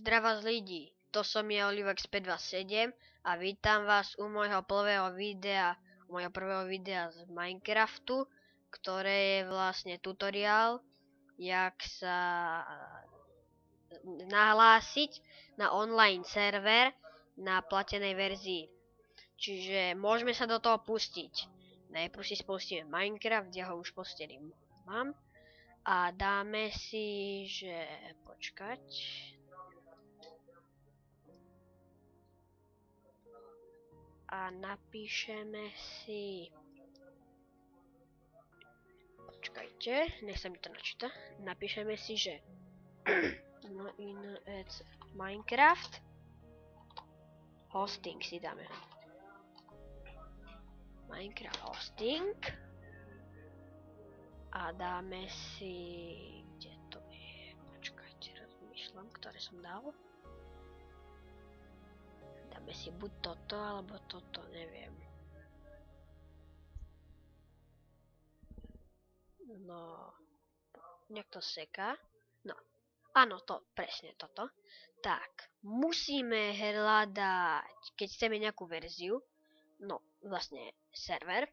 Zdravá z lidí, to som je Olivex527 a vítam vás u môjho prvého videa z Minecraftu, ktoré je vlastne tutoriál, jak sa nahlásiť na online server na platenej verzii. Čiže môžeme sa do toho pustiť. Najprv si spustíme Minecraft, ja ho už pustený mám. A dáme si, že počkať. A napíšeme si, počkajte, nech sa mi to načíta. Napíšeme si, že Minecraft hosting si dáme. Minecraft hosting. A dáme si, kde to je, počkajte, rozmýšľam, ktoré som dal. Dáme si buď toto, alebo toto, neviem. No, nejak to seká. No, áno, to, presne toto. Tak, musíme hľadať, keď chceme nejakú verziu, no, vlastne server,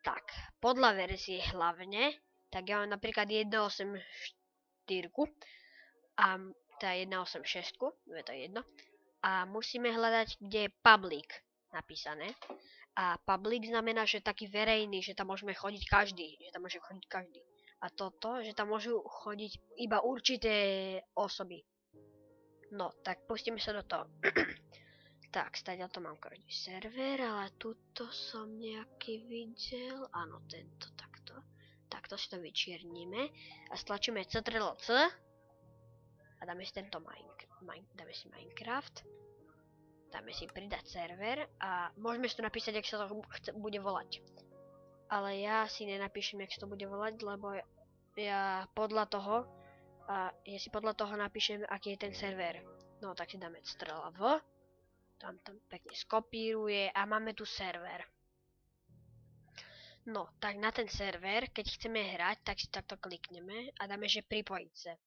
tak, podľa verzie hlavne, tak ja mám napríklad 1.8.4 a tá 1.8.6, je to jedno. A musíme hľadať, kde je public napísané. A public znamená, že taký verejný, že tam môžeme chodiť každý. A toto, že tam môžu chodiť iba určité osoby. No, tak pustíme sa do toho. Tak, stáďa to mám každý server, ale tuto som nejaký videl. Áno, tento takto. Takto si to vyčierníme a stlačíme Ctrl+C a dáme si tento Minecraft. Dáme si pridať server a môžeme si tu napísať, jak sa to bude volať. Ale ja si nenapíšem, jak sa to bude volať, lebo ja si podľa toho napíšem, aký je ten server. No tak si dáme Ctrl+V, tam pekne skopíruje a máme tu server. No, tak na ten server, keď chceme hrať, tak si takto klikneme a dáme, že pripojiť sa.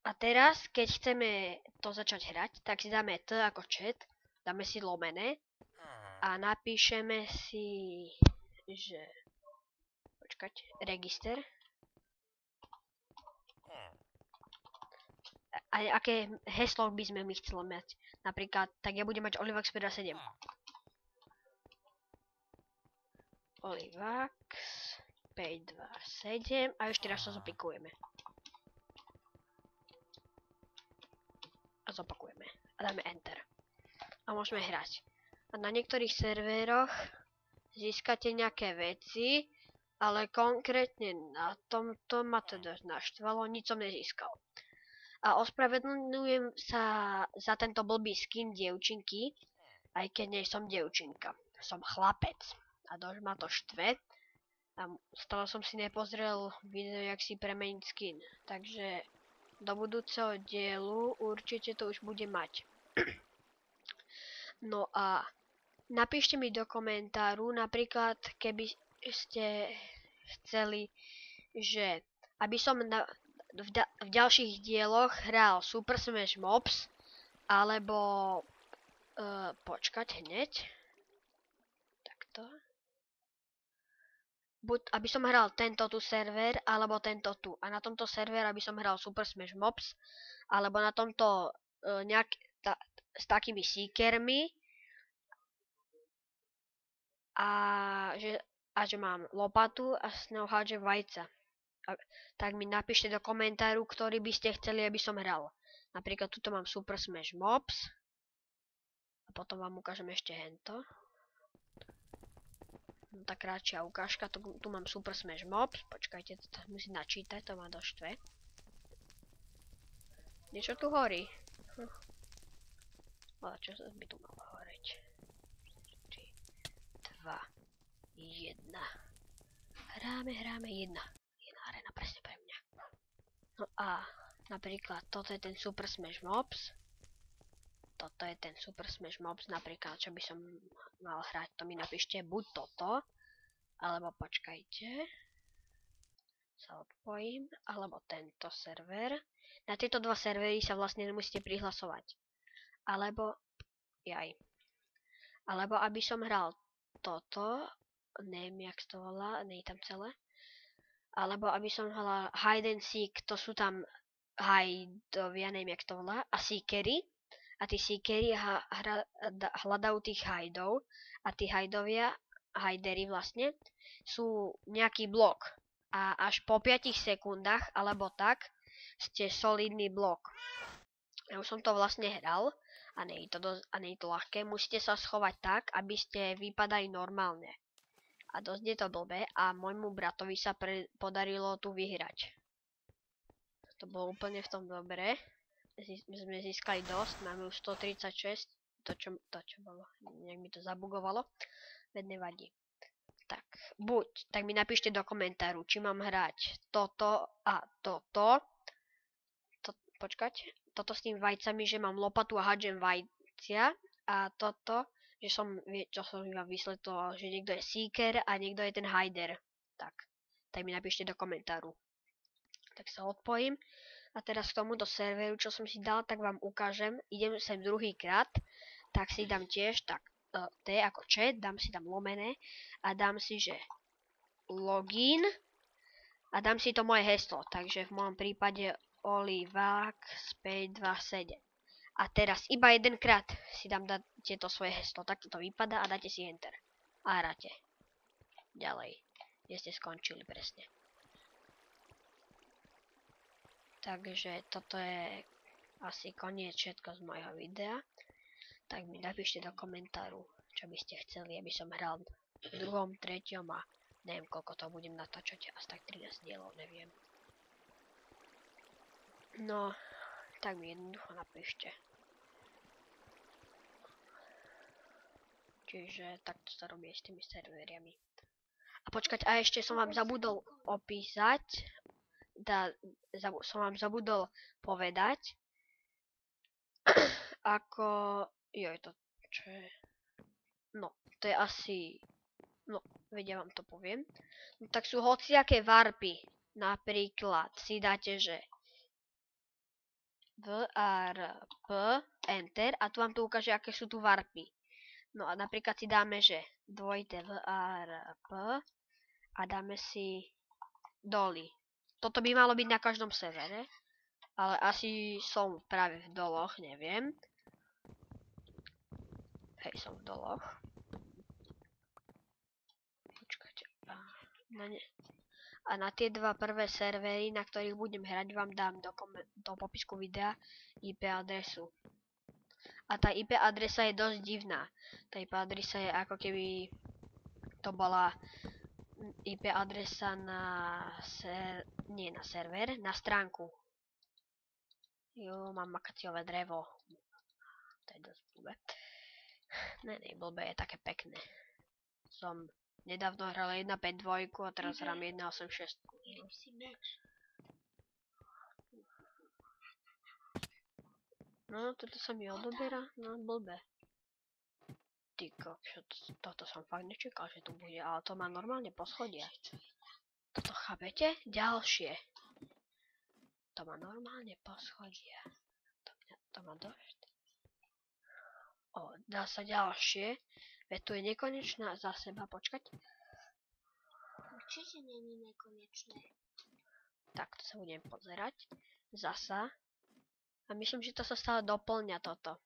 A teraz, keď chceme to začať hrať, tak si dáme T ako chat, dáme si lomené a napíšeme si, že register. A aké heslo by sme my chceli mať. Napríklad, tak ja budem mať Olivex527. Olivex527 a ešte raz to zopakujeme. A zopakujeme. A dáme Enter. A môžeme hrať. A na niektorých serveroch získate nejaké veci, ale konkrétne na tomto ma to dosť naštvalo, nič som nezískal. A ospravedlňujem sa za tento blbý skin dievčinky, aj keď nie som dievčinka. Som chlapec. A dosť ma to štve. A stále som si nepozrel video, jak si premeniť skin. Takže do budúceho dielu určite to už bude mať. No a napíšte mi do komentáru, napríklad keby ste chceli, že aby som v ďalších dieloch hral Super Smash Mobs, alebo počkať hneď. Takto. Buď aby som hral tento tu server, alebo tento tu. A na tomto server, aby som hral Super Smash Mobs, alebo na tomto s takými seekermi. A že mám lopatu a s ňou hádžem vajca. Tak mi napíšte do komentáru, ktorý by ste chceli, aby som hral. Napríklad tuto mám Super Smash Mobs. A potom vám ukážem ešte hento. No tá kratšia ukážka, tu mám Super Smash Mobs, počkajte, to musím načítať, to má dosť štve. Niečo tu horí. Ale čo by tu malo horeť? 3, 2, 1. Hráme 1. Jedna arena presne pre mňa. No a napríklad toto je ten Super Smash Mobs. Toto je ten Super Smash Mobs, napríklad, čo by som mal hrať, to mi napíšte buď toto, alebo počkajte. sa odpojím, alebo tento server. Na tieto dva servery sa vlastne nemusíte prihlasovať. Alebo aby som hral toto, neviem jak to volá, nie je tam celé. Alebo aby som hral hide and seek, to sú tam hideovia, neviem jak to volá, a seekery. A tí seekery hľadajú tých hideov a tí hidery vlastne, sú nejaký blok. A až po 5 sekundách, alebo tak, ste solidný blok. Ja už som to vlastne hral a nie je to ľahké. Musíte sa schovať tak, aby ste vypadali normálne. A dosť je to blbé a môjmu bratovi sa podarilo tu vyhrať. To bolo úplne v tom dobre. Sme získali dosť, máme už 136, to čo bolo, nejak mi to zabugovalo, veď nevadí. Tak mi napíšte do komentáru, či mám hrať toto a toto. Počkať, toto s tým vajcami, že mám lopatu a hádžem vajcia, a toto, čo som iba vysvetloval, že niekto je seeker a niekto je ten hider. Tak mi napíšte do komentáru. Tak sa odpojím. A teraz k tomuto serveru, čo som si dal, tak vám ukážem. Idem sem druhýkrát, tak si dám tiež T ako chat, dám si tam lomené a dám si, že login a dám si to moje heslo. Takže v mojom prípade Olivák 527. A teraz iba jedenkrát si dáte to svoje heslo. Takto to vypadá a dáte si enter. A hráte. Ďalej. Kde ste skončili presne. Takže toto je asi koniec všetko z mojho videa. Tak mi napíšte do komentáru, čo by ste chceli, aby som hral v 2., 3. a neviem koľko to budem natáčať, asi tak 13 dielov, neviem. No, tak mi jednoducho napíšte. Čiže takto sa robí s tými serveriami. A počkať, a ešte som vám zabudol opísať, som vám zabudol povedať, ako, to čo je, no, to je asi, no, vedia vám to poviem, no, tak sú hociaké varpy, napríklad si dáte, že VRP, enter, a tu vám to ukáže, aké sú tu varpy. No a napríklad si dáme, že VRP a dáme si doly. Toto by malo byť na každom servere, ale asi som práve v doloch, neviem. Hej, som v doloch. Počkajte. A na tie dva prvé servery, na ktorých budem hrať, vám dám do popisku videa IP adresu. A tá IP adresa je dosť divná. Tá IP adresa je ako keby to bola IP adresa nie na server, na stránku. Jo, mám makaciové drevo. To je dosť blbé. Ne, blbé, je také pekné. Som nedávno hral 1.5.2 a teraz hrám 1.8.6. No, toto sa mi odoberá, no blbé. Ty kokšo, toto som fakt nečakal, že tu bude, ale to má normálne poschodia. Toto chápete? Ďalšie. To má normálne poschodia. To má dosť. Dá sa ďalšie. Veď tu je nekonečná za seba, počkať. Určite není nekonečné. Tak, to sa budem pozerať. Zasa. A myslím, že to sa stále doplňa toto.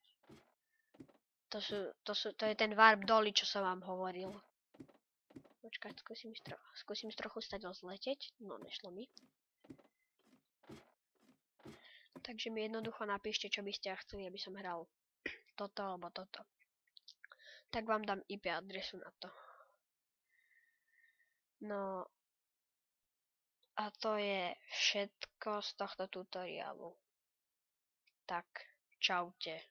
To je ten warp doly, čo som vám hovoril. Počkať, skúsim trochu stať zleteť. No, nešlo mi. Takže mi jednoducho napíšte, čo by ste chceli, aby som hral toto alebo toto. Tak vám dám IP adresu na to. No a to je všetko z tohto tutoriálu. Tak, čaute.